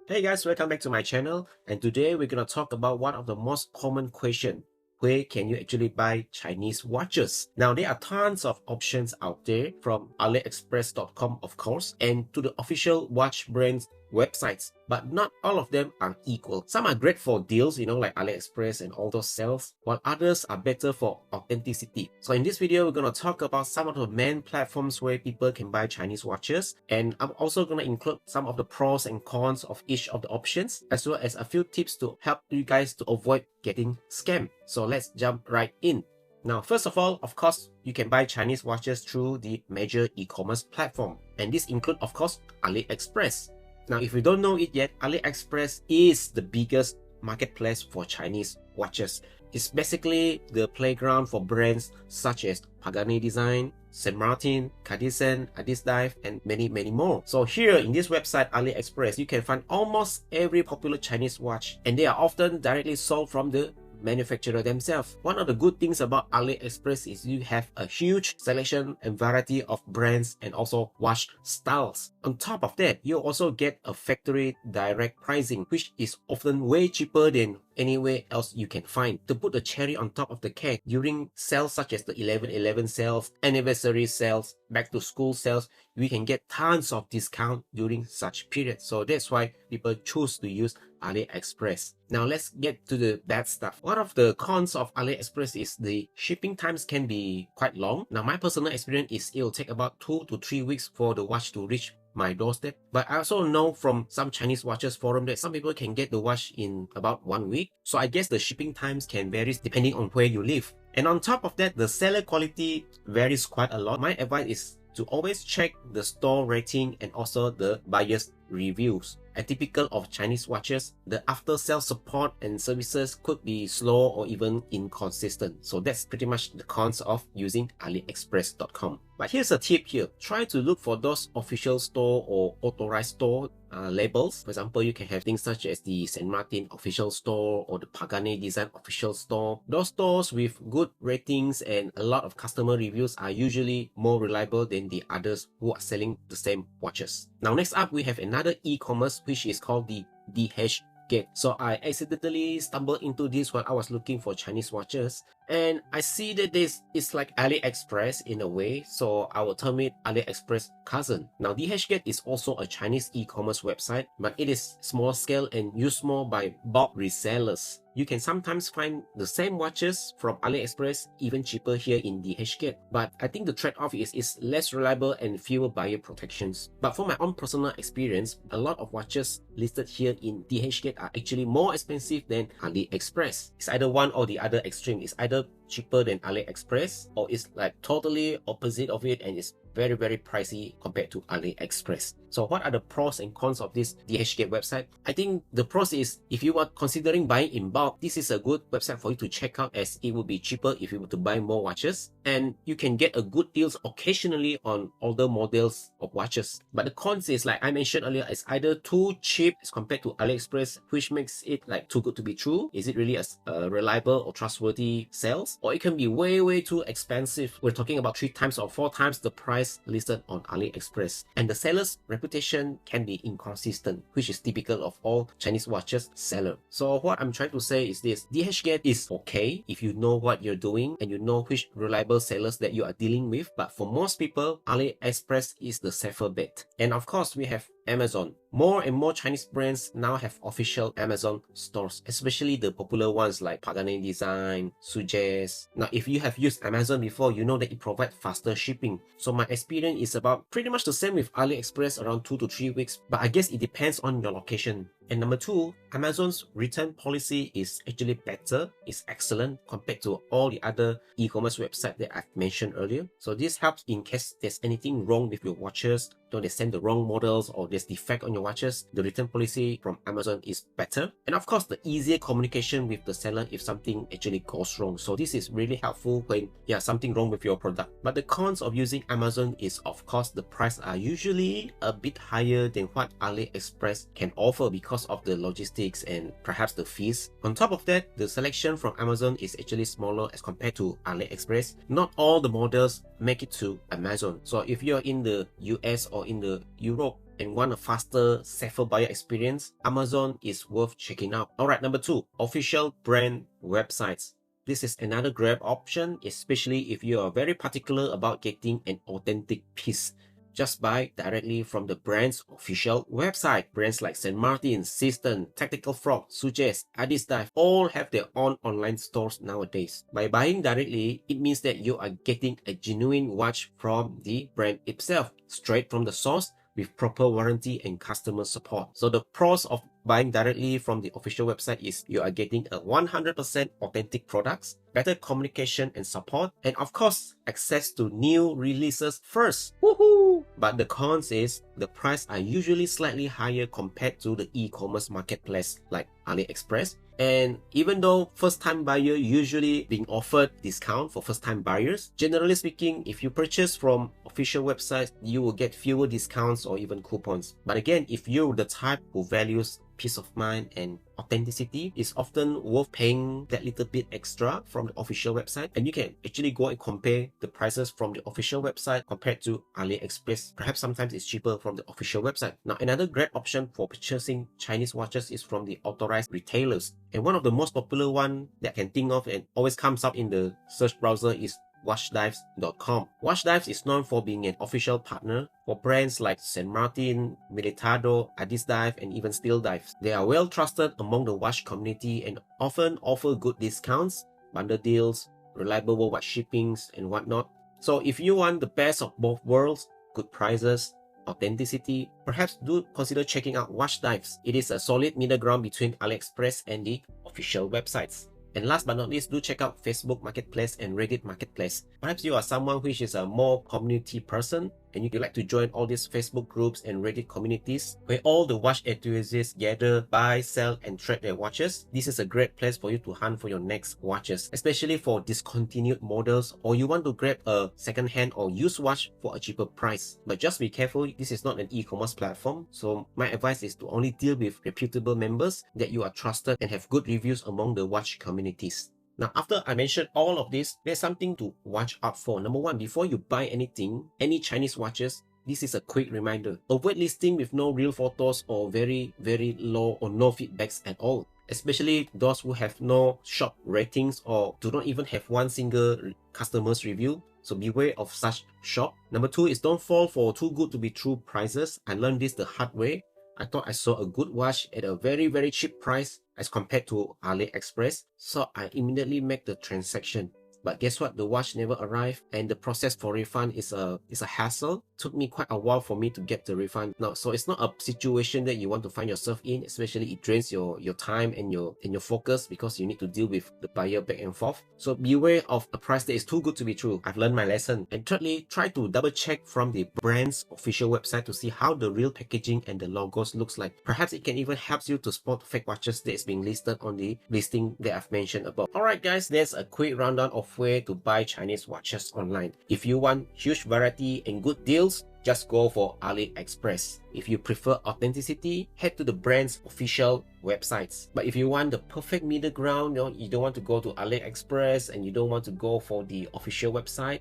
Hey guys, welcome back to my channel, and today we're gonna talk about one of the most common questions. Where can you actually buy Chinese watches? Now there are tons of options out there, from Aliexpress.com of course, and to the official watch brands websites, but not all of them are equal. Some are great for deals, like AliExpress and all those sales, while others are better for authenticity. So in this video, we're going to talk about some of the main platforms where people can buy Chinese watches, and I'm also going to include some of the pros and cons of each of the options, as well as a few tips to help you guys to avoid getting scammed. So let's jump right in. Now, first of all, of course, you can buy Chinese watches through the major e-commerce platform, and this include, of course, AliExpress. Now, if you don't know it yet, AliExpress is the biggest marketplace for Chinese watches. It's basically the playground for brands such as Pagani Design, Saint Martin, Cadisen, Adisdive, and many more. So here in this website, AliExpress, you can find almost every popular Chinese watch, and they are often directly sold from the manufacturer themselves. One of the good things about AliExpress is you have a huge selection and variety of brands and also watch styles. On top of that, you also get a factory direct pricing, which is often way cheaper than anywhere else you can find. To put the cherry on top of the cake, during sales such as the 11/11 sales, anniversary sales, back to school sales, we can get tons of discount during such periods. So that's why people choose to use AliExpress. Now let's get to the bad stuff. One of the cons of AliExpress is the shipping times can be quite long. Now my personal experience is it will take about 2 to 3 weeks for the watch to reach my doorstep. But I also know from some Chinese watches forum that some people can get the watch in about 1 week. So I guess the shipping times can vary depending on where you live. And on top of that, the seller quality varies quite a lot. My advice is to always check the store rating and also the buyer's reviews. Typical of Chinese watches, the after-sale support and services could be slow or even inconsistent. So that's pretty much the cons of using AliExpress.com. But here's a tip here. Try to look for those official store or authorized store labels. For example, you can have things such as the Saint Martin official store or the Pagani Design official store. Those stores with good ratings and a lot of customer reviews are usually more reliable than the others who are selling the same watches. Now next up, we have another e-commerce which is called the DHgate. So I accidentally stumbled into this while I was looking for Chinese watches, and I see that this is like AliExpress in a way, so I will term it AliExpress cousin. Now DHgate is also a Chinese e-commerce website, but it is small scale and used more by bulk resellers. You can sometimes find the same watches from AliExpress even cheaper here in DHgate, but I think the trade-off is it's less reliable and fewer buyer protections. But for my own personal experience, a lot of watches listed here in DHgate are actually more expensive than AliExpress. It's either one or the other extreme. It's either cheaper than AliExpress, or it's like totally opposite of it and it's very pricey compared to AliExpress. So what are the pros and cons of this DHgate website? I think the pros is, if you are considering buying in bulk, this is a good website for you to check out, as it will be cheaper if you were to buy more watches, and you can get a good deals occasionally on older models of watches. But the cons is, like I mentioned earlier, it's either too cheap as compared to AliExpress, which makes it like too good to be true. Is it really a reliable or trustworthy sales? Or it can be way too expensive. We're talking about 3 times or 4 times the price listed on AliExpress. And the seller's reputation can be inconsistent, which is typical of all Chinese watches seller. So what I'm trying to say is this: DHgate is okay if you know what you're doing and you know which reliable sellers that you are dealing with, but for most people, AliExpress is the safer bet. And of course, we have Amazon. More and more Chinese brands now have official Amazon stores, especially the popular ones like Pagani Design, Suggest. Now, if you have used Amazon before, you know that it provides faster shipping. So my experience is about pretty much the same with AliExpress, around 2 to 3 weeks, but I guess it depends on your location. And number 2, Amazon's return policy is actually better, it's excellent compared to all the other e-commerce websites that I've mentioned earlier. So this helps in case there's anything wrong with your watches, they send the wrong models or there's defect on your watches, the return policy from Amazon is better. And of course, the easier communication with the seller if something actually goes wrong. So this is really helpful when something wrong with your product. But the cons of using Amazon is, of course, the price are usually a bit higher than what AliExpress can offer because of the logistics and perhaps the fees. On top of that, the selection from Amazon is actually smaller as compared to AliExpress. Not all the models make it to Amazon. So if you're in the US or in the Europe, and want a faster, safer buyer experience, Amazon is worth checking out. Alright, number 2, official brand websites. This is another grab option, especially if you are very particular about getting an authentic piece. Just buy directly from the brand's official website. Brands like St. Martin, System, Tactical Frog, Suggest, Adidas all have their own online stores nowadays. By buying directly, it means that you are getting a genuine watch from the brand itself, straight from the source, with proper warranty and customer support. So the pros of buying directly from the official website is you are getting a 100% authentic products, better communication and support, and of course, access to new releases first. Woohoo! But the cons is the price are usually slightly higher compared to the e-commerce marketplace like Aliexpress. And even though first-time buyer usually being offered discount for first-time buyers, generally speaking, if you purchase from official websites, you will get fewer discounts or even coupons. But again, if you're the type who values peace of mind and authenticity, is often worth paying that little bit extra from the official website, and you can actually go and compare the prices from the official website compared to AliExpress. Perhaps sometimes it's cheaper from the official website. Now, another great option for purchasing Chinese watches is from the authorized retailers, and one of the most popular one that I can think of and always comes up in the search browser is watchdives.com. Watchdives is known for being an official partner for brands like St. Martin, Militado, Adidas, and even Steel Dives. They are well trusted among the watch community and often offer good discounts, bundle deals, reliable worldwide shippings, and whatnot. So if you want the best of both worlds, good prices, authenticity, perhaps do consider checking out Watchdives. It is a solid middle ground between AliExpress and the official websites. And last but not least, do check out Facebook Marketplace and Reddit Marketplace. Perhaps you are someone which is a more community person and you like to join all these Facebook groups and Reddit communities where all the watch enthusiasts gather, buy, sell, and trade their watches. This is a great place for you to hunt for your next watches, especially for discontinued models or you want to grab a second-hand or used watch for a cheaper price. But just be careful, this is not an e-commerce platform, so my advice is to only deal with reputable members that you are trusted and have good reviews among the watch communities. Now, after I mentioned all of this, there's something to watch out for. Number one, before you buy anything, any Chinese watches, this is a quick reminder. Avoid listing with no real photos or very low or no feedbacks at all. Especially those who have no shop ratings or do not even have one single customer's review. So beware of such shop. Number two is don't fall for too good to be true prices. I learned this the hard way. I thought I saw a good watch at a very cheap price as compared to AliExpress, so I immediately make the transaction. But guess what? The watch never arrived and the process for refund is a hassle. Took me quite a while for me to get the refund. Now, so it's not a situation that you want to find yourself in, especially it drains your time and your focus because you need to deal with the buyer back and forth. So beware of a price that is too good to be true. I've learned my lesson. And thirdly, try to double check from the brand's official website to see how the real packaging and the logos looks like. Perhaps it can even help you to spot fake watches that is being listed on the listing that I've mentioned above. Alright guys, there's a quick rundown of where to buy Chinese watches online. If you want huge variety and good deals, just go for AliExpress. If you prefer authenticity, head to the brand's official websites. But if you want the perfect middle ground, you don't want to go to AliExpress and you don't want to go for the official website,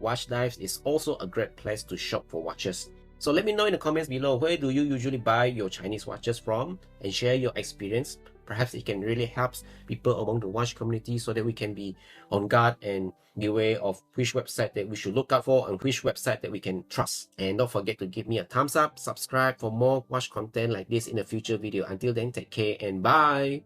Watchdives is also a great place to shop for watches. So let me know in the comments below, where do you usually buy your Chinese watches from, and share your experience. Perhaps it can really help people among the watch community so that we can be on guard and beware of which website that we should look out for and which website that we can trust. And don't forget to give me a thumbs up, subscribe for more watch content like this in a future video. Until then, take care and bye!